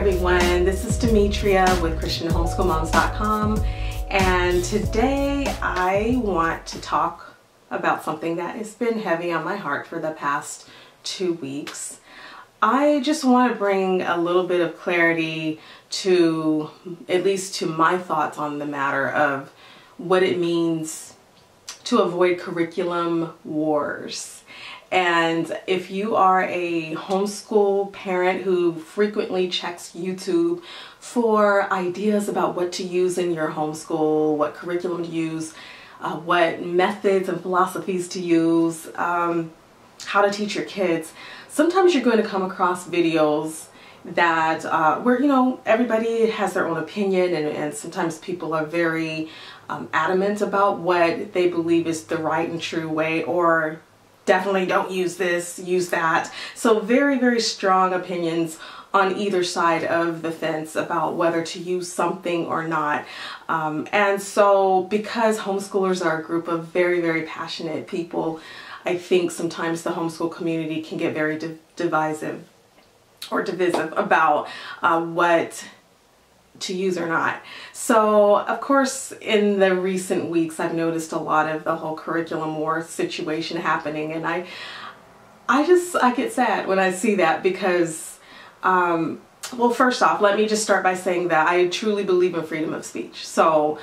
everyone, this is Demetria with ChristianHomeschoolMoms.com, and today I want to talk about something that has been heavy on my heart for the past 2 weeks. I just want to bring a little bit of clarity to, at least to my thoughts on the matter of what it means to avoid curriculum wars. And if you are a homeschool parent who frequently checks YouTube for ideas about what to use in your homeschool, what curriculum to use, what methods and philosophies to use, how to teach your kids, sometimes you're going to come across videos that where, you know, everybody has their own opinion, and sometimes people are very adamant about what they believe is the right and true way, or definitely don't use this, use that. So very, very strong opinions on either side of the fence about whether to use something or not. And so because homeschoolers are a group of very, very passionate people, I think sometimes the homeschool community can get very divisive about what to use or not. So of course in the recent weeks I've noticed a lot of the whole curriculum war situation happening, and I get sad when I see that because well, first off, let me just start by saying that I truly believe in freedom of speech. So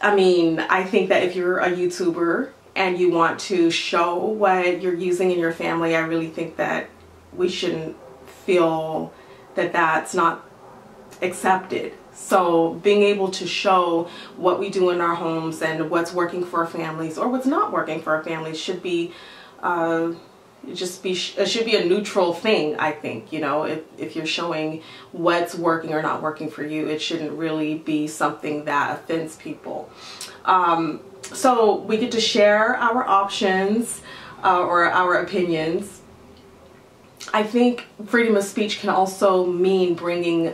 I mean, I think that if you're a YouTuber and you want to show what you're using in your family, I really think that we shouldn't feel that that's not accepted. So being able to show what we do in our homes and what's working for our families or what's not working for our families should be it should be a neutral thing, I think. You know, if you're showing what's working or not working for you, it shouldn't really be something that offends people. So we get to share our options or our opinions. I think freedom of speech can also mean bringing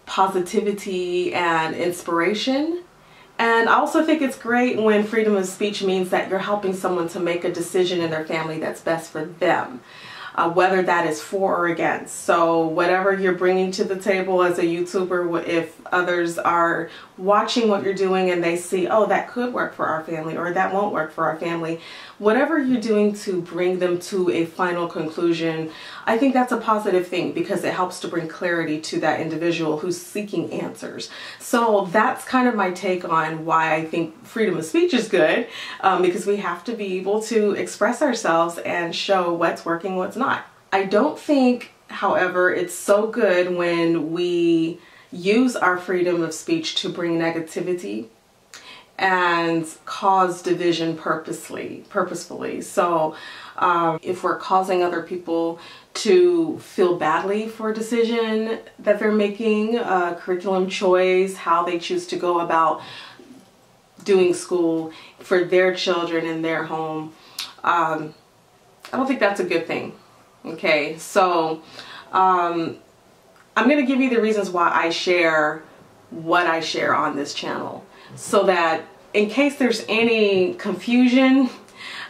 positivity and inspiration. And I also think it's great when freedom of speech means that you're helping someone to make a decision in their family that's best for them, whether that is for or against. So whatever you're bringing to the table as a YouTuber, if others are watching what you're doing and they see, oh, that could work for our family or that won't work for our family, whatever you're doing to bring them to a final conclusion, I think that's a positive thing because it helps to bring clarity to that individual who's seeking answers. So that's kind of my take on why I think freedom of speech is good, because we have to be able to express ourselves and show what's working, what's not. I don't think, however, it's so good when we use our freedom of speech to bring negativity and cause division purposefully. So if we're causing other people to feel badly for a decision that they're making, curriculum choice, how they choose to go about doing school for their children in their home, I don't think that's a good thing. Okay, so I'm going to give you the reasons why I share what I share on this channel, so that in case there's any confusion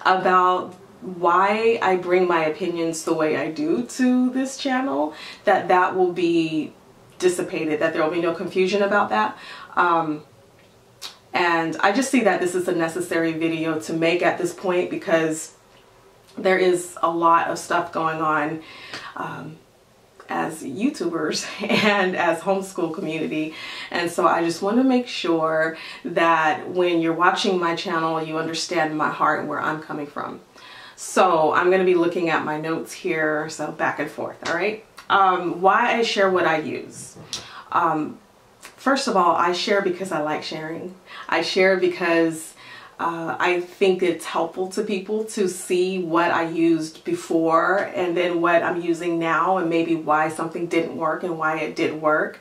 about why I bring my opinions the way I do to this channel, that will be dissipated, that there will be no confusion about that. And I just see that this is a necessary video to make at this point because there is a lot of stuff going on as YouTubers and as homeschool community, and so I just want to make sure that when you're watching my channel you understand my heart and where I'm coming from. So I'm going to be looking at my notes here, so back and forth. All right, why I share what I use. First of all, I share because I like sharing. I share because I think it's helpful to people to see what I used before and then what I'm using now, and maybe why something didn't work and why it did work.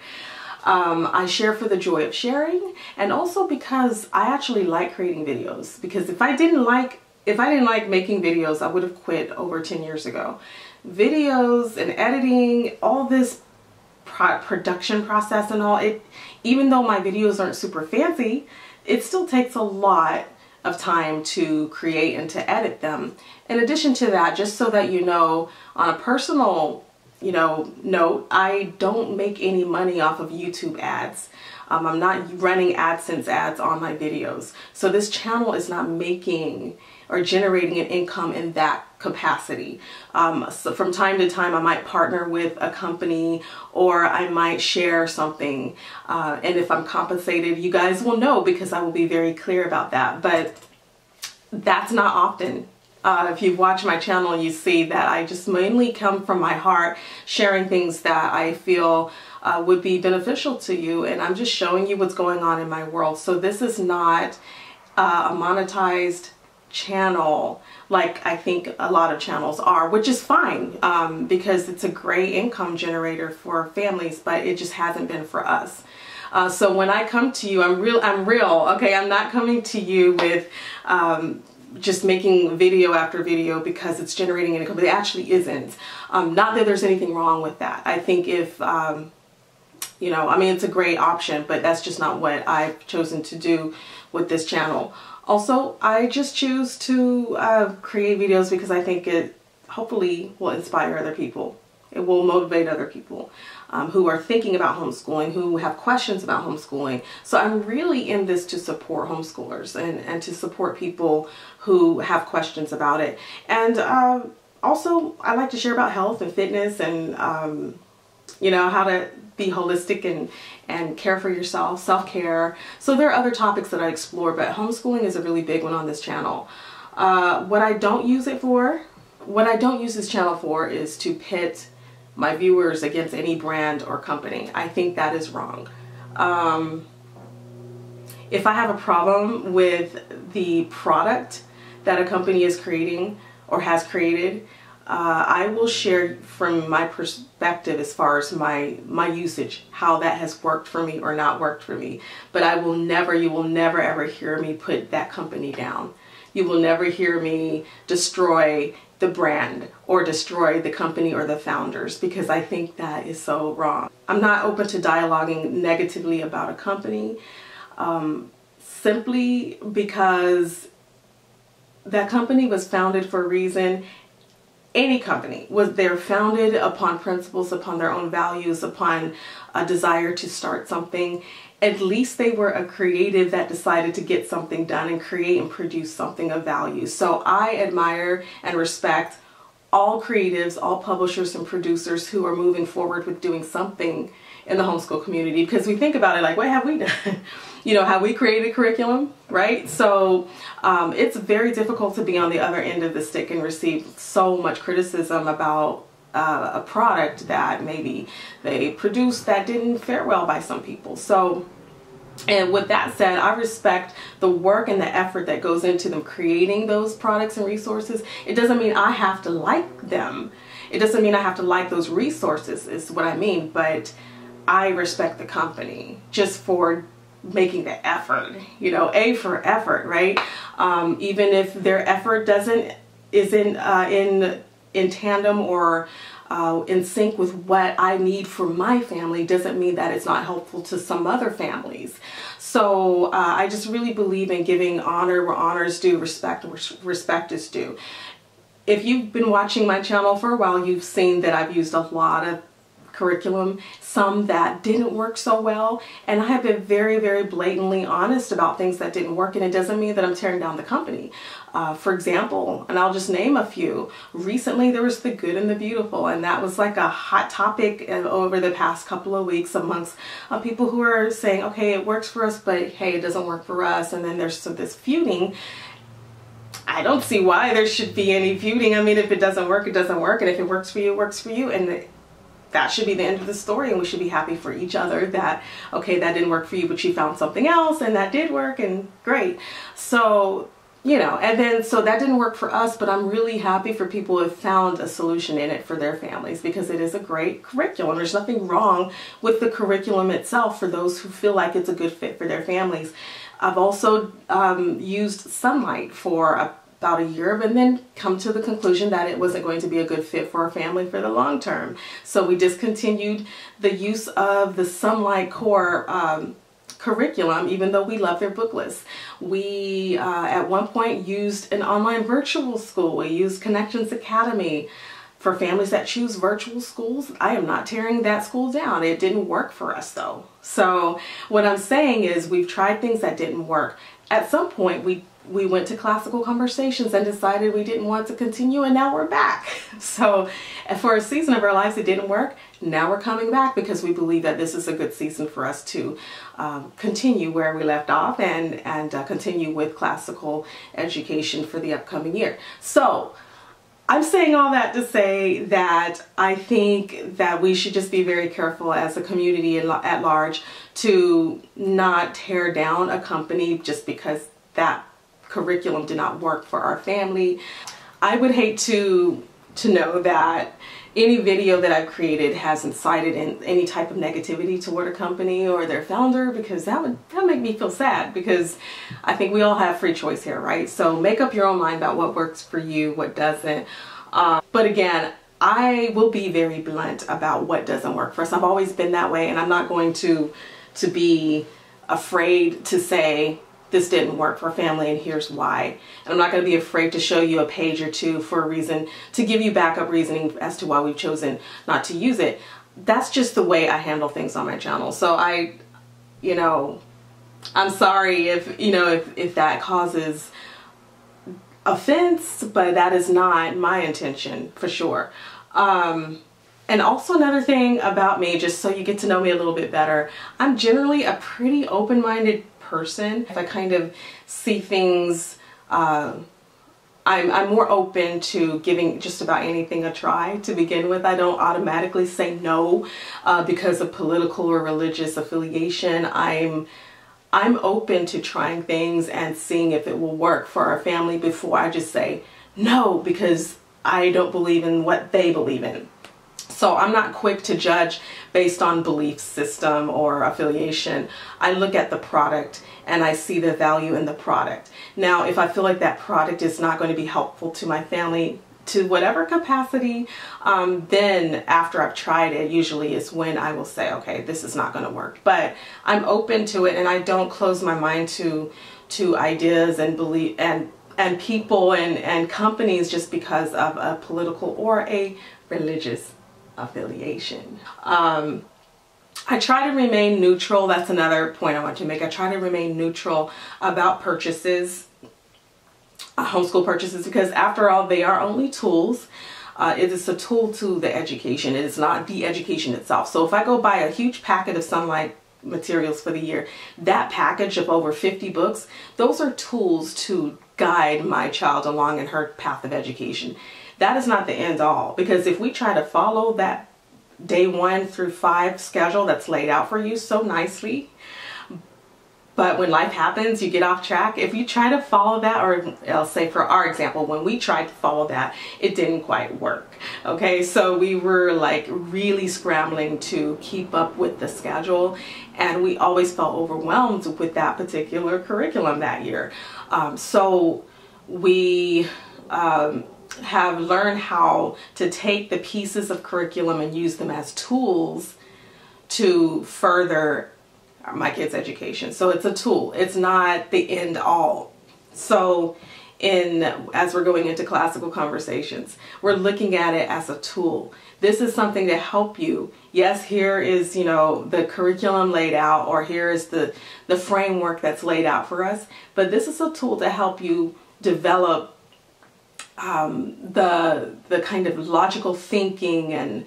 I share for the joy of sharing, and also because I actually like creating videos. Because if I didn't like making videos, I would have quit over 10 years ago. Videos and editing, all this production process and all, even though my videos aren't super fancy, it still takes a lot of time to create and to edit them. In addition to that, just so that you know, on a personal note, I don't make any money off of YouTube ads. I'm not running AdSense ads on my videos. So this channel is not making or generating an income in that capacity. So from time to time, I might partner with a company, or I might share something. And if I'm compensated, you guys will know, because I will be very clear about that. But that's not often. If you watch my channel, you see that I just mainly come from my heart, sharing things that I feel would be beneficial to you, and I'm just showing you what's going on in my world. So this is not a monetized channel like I think a lot of channels are, which is fine, because it's a great income generator for families, but it just hasn't been for us. So when I come to you, I'm real, okay? I'm not coming to you with just making video after video because it's generating income. It actually isn't. Not that there's anything wrong with that. I think if, I mean, it's a great option, but that's just not what I've chosen to do with this channel. Also, I just choose to create videos because I think it hopefully will inspire other people. It will motivate other people who are thinking about homeschooling, who have questions about homeschooling. So I'm really in this to support homeschoolers and to support people who have questions about it. And also, I like to share about health and fitness and, how to be holistic and care for yourself, self-care. So there are other topics that I explore, but homeschooling is a really big one on this channel. What I don't use this channel for is to pit my viewers against any brand or company. I think that is wrong. If I have a problem with the product that a company is creating or has created, I will share from my perspective as far as my usage, how that has worked for me or not worked for me. But you will never ever hear me put that company down. You will never hear me destroy the brand or destroy the company or the founders, because I think that is so wrong. I'm not open to dialoguing negatively about a company, simply because that company was founded for a reason. Any company they're founded upon principles, upon their own values, upon a desire to start something. At least they were a creative that decided to get something done and create and produce something of value. So I admire and respect all creatives, all publishers and producers who are moving forward with doing something in the homeschool community, because we think about it like, what have we done? Have we created curriculum, right? So it's very difficult to be on the other end of the stick and receive so much criticism about a product that maybe they produced that didn't fare well by some people. So, and with that said, I respect the work and the effort that goes into them creating those products and resources. It doesn't mean I have to like them. It doesn't mean I have to like those resources, is what I mean. But I respect the company just for making the effort, A for effort, right? Even if their effort isn't in tandem or in sync with what I need for my family, doesn't mean that it's not helpful to some other families. So I just really believe in giving honor where honor is due, respect where respect is due. If you've been watching my channel for a while, you've seen that I've used a lot of curriculum, some that didn't work so well, and I have been very, very blatantly honest about things that didn't work, and it doesn't mean that I'm tearing down the company. For example, and I'll just name a few, recently there was The Good and the Beautiful, and that was like a hot topic over the past couple of weeks amongst people who are saying, okay, it works for us, but hey, it doesn't work for us, and then there's this feuding. I don't see why there should be any feuding. I mean, if it doesn't work, it doesn't work, and if it works for you, it works for you, and that should be the end of the story, and we should be happy for each other that, okay, that didn't work for you, but you found something else and that did work, and great. So, and then, so that didn't work for us, but I'm really happy for people who have found a solution in it for their families, because it is a great curriculum. There's nothing wrong with the curriculum itself for those who feel like it's a good fit for their families. I've also used Sunlight for about a year, but then come to the conclusion that it wasn't going to be a good fit for our family for the long term. So we discontinued the use of the Sunlight Core curriculum, even though we love their book list. We at one point used an online virtual school. We used Connections Academy For families that choose virtual schools, I am not tearing that school down. It didn't work for us though. So what I'm saying is we've tried things that didn't work. At some point we went to classical conversations and decided we didn't want to continue, and now we're back. So for a season of our lives it didn't work. Now we're coming back because we believe that this is a good season for us to continue where we left off and continue with classical education for the upcoming year. So I'm saying all that to say that I think that we should just be very careful as a community at large to not tear down a company just because that curriculum did not work for our family. I would hate to know that any video that I've created has incited in any type of negativity toward a company or their founder, because that would make me feel sad, because I think we all have free choice here, right? So make up your own mind about what works for you, what doesn't. But again, I will be very blunt about what doesn't work for us. I've always been that way, and I'm not going to be afraid to say this didn't work for family and here's why. And I'm not going to be afraid to show you a page or two for a reason, to give you backup reasoning as to why we've chosen not to use it. That's just the way I handle things on my channel. So I'm sorry if that causes offense, but that is not my intention for sure. And also another thing about me, just so you get to know me a little bit better, I'm generally a pretty open-minded person. If I kind of see things, I'm more open to giving just about anything a try to begin with. I don't automatically say no because of political or religious affiliation. I'm open to trying things and seeing if it will work for our family before I just say no because I don't believe in what they believe in. So I'm not quick to judge based on belief system or affiliation. I look at the product and I see the value in the product. Now, if I feel like that product is not going to be helpful to my family to whatever capacity, then after I've tried it, usually is when I will say, okay, this is not going to work. But I'm open to it, and I don't close my mind to ideas and belief and people and companies just because of a political or a religious affiliation. I try to remain neutral. That's another point I want to make. I try to remain neutral about purchases, homeschool purchases, because after all, they are only tools. It is a tool to the education. It is not the education itself. So if I go buy a huge packet of Sunlight materials for the year, that package of over 50 books, those are tools to guide my child along in her path of education. That is not the end all, because if we try to follow that day 1 through 5 schedule that's laid out for you so nicely, but when life happens, you get off track. If you try to follow that, or I'll say for our example, when we tried to follow that, it didn't quite work. Okay, so we were like really scrambling to keep up with the schedule, and we always felt overwhelmed with that particular curriculum that year. So we have learned how to take the pieces of curriculum and use them as tools to further my kids' education. So it's a tool. It's not the end all. So as we're going into classical conversations, we're looking at it as a tool. This is something to help you. Yes, here is, the curriculum laid out, or here is the framework that's laid out for us, but this is a tool to help you develop the kind of logical thinking and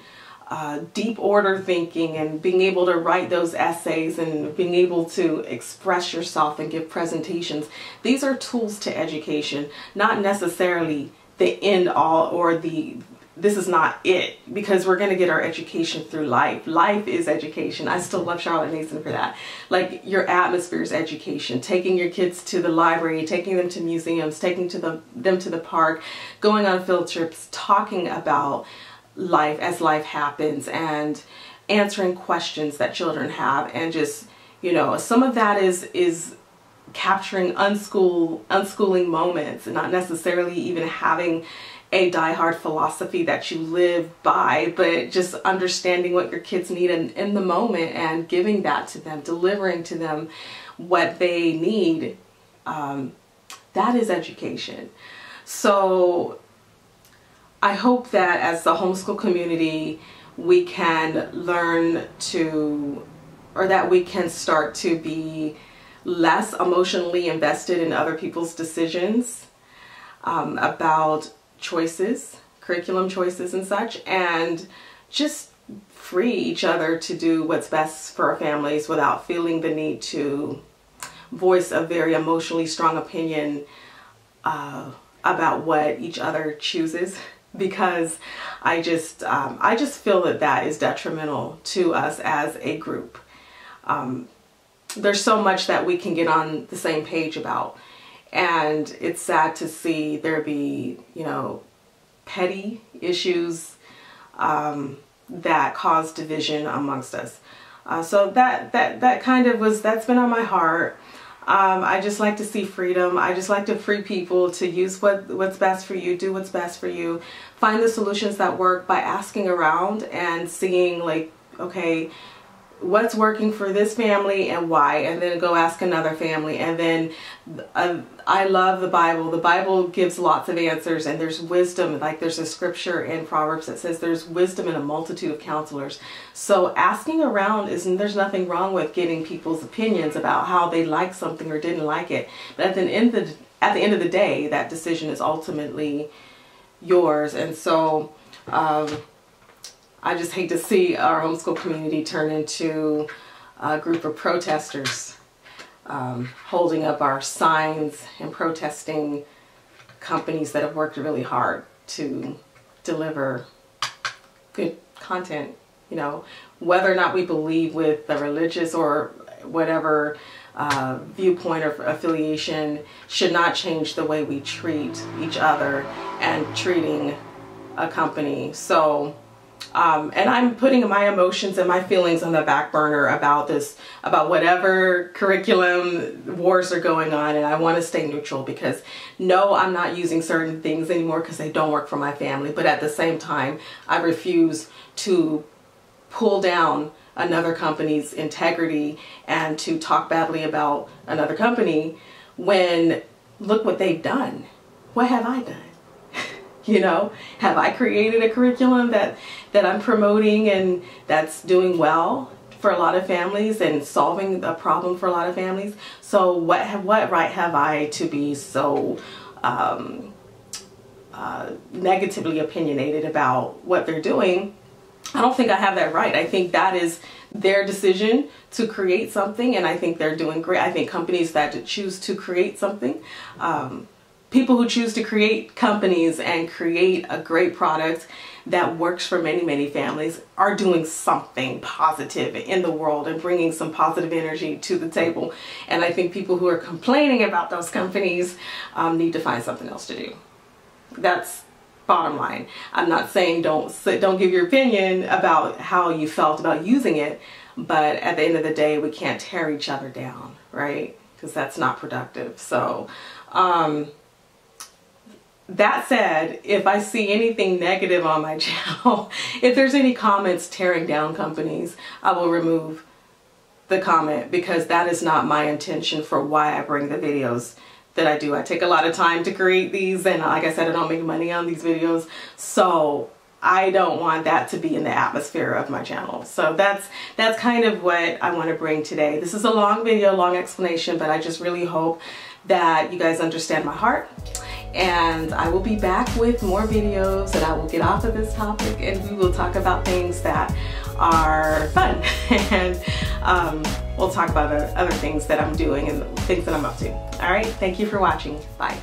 deep order thinking, and being able to write those essays and being able to express yourself and give presentations. These are tools to education, not necessarily the end all, or this is not it, because we're going to get our education through life. Life is education. I still love Charlotte Mason for that. Like, your atmosphere is education. Taking your kids to the library, taking them to museums, taking them to the park, going on field trips, talking about life as life happens, and answering questions that children have, and just, some of that is capturing unschooling moments, and not necessarily even having a diehard philosophy that you live by, but just understanding what your kids need in the moment and giving that to them, delivering to them what they need. That is education. So I hope that as the homeschool community, we can learn to, or that we can start to be less emotionally invested in other people's decisions about choices, curriculum choices and such, and just free each other to do what's best for our families without feeling the need to voice a very emotionally strong opinion about what each other chooses, because I just feel that that is detrimental to us as a group. There's so much that we can get on the same page about, and it's sad to see there be, you know, petty issues that cause division amongst us. So that kind of that's been on my heart. I just like to see freedom. I just like to free people to use what's best for you, do what's best for you, find the solutions that work by asking around and seeing, like, okay, what's working for this family and why, and then go ask another family. And then I love the Bible. The Bible gives lots of answers, and there's wisdom. Like, there's a scripture in Proverbs that says there's wisdom in a multitude of counselors. So asking around there's nothing wrong with getting people's opinions about how they like something or didn't like it. But at the end of the day, that decision is ultimately yours. And so I just hate to see our homeschool community turn into a group of protesters, holding up our signs and protesting companies that have worked really hard to deliver good content. You know, whether or not we believe with the religious or whatever viewpoint or affiliation should not change the way we treat each other and treating a company. So and I'm putting my emotions and my feelings on the back burner about this, about whatever curriculum wars are going on, and I want to stay neutral, because no, I'm not using certain things anymore because they don't work for my family. But at the same time, I refuse to pull down another company's integrity and to talk badly about another company when, look what they've done. What have I done? You know, have I created a curriculum that I'm promoting and that's doing well for a lot of families and solving a problem for a lot of families? So what right have I to be so negatively opinionated about what they're doing? I don't think I have that right. I think that is their decision to create something, and I think they're doing great. I think companies that choose to create something, people who choose to create companies and create a great product that works for many, many families are doing something positive in the world and bringing some positive energy to the table. And I think people who are complaining about those companies need to find something else to do. That's bottom line. I'm not saying don't give your opinion about how you felt about using it, but at the end of the day, we can't tear each other down, right? Because that's not productive. So, that said, if I see anything negative on my channel, if there's any comments tearing down companies, I will remove the comment, because that is not my intention for why I bring the videos that I do. I take a lot of time to create these, and like I said, I don't make money on these videos, so I don't want that to be in the atmosphere of my channel. So that's kind of what I want to bring today. This is a long video, long explanation, but I just really hope that you guys understand my heart. And I will be back with more videos, and I will get off of this topic and we will talk about things that are fun. And we'll talk about other things that I'm doing and things that I'm up to. All right, thank you for watching. Bye.